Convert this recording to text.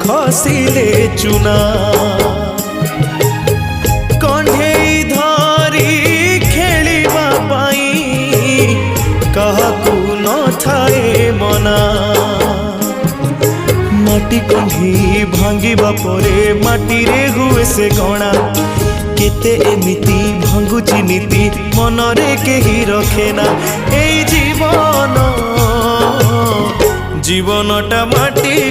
खसिले चुना कंढेई धरी खेलिबा पाई काहाकू न थाए मना माटी कंढी भांगिबा परे माटी रे हुए से गणा केते एमिति भांगुची नीति मनरे केही रखेना ए जीवन जीवनटा माटी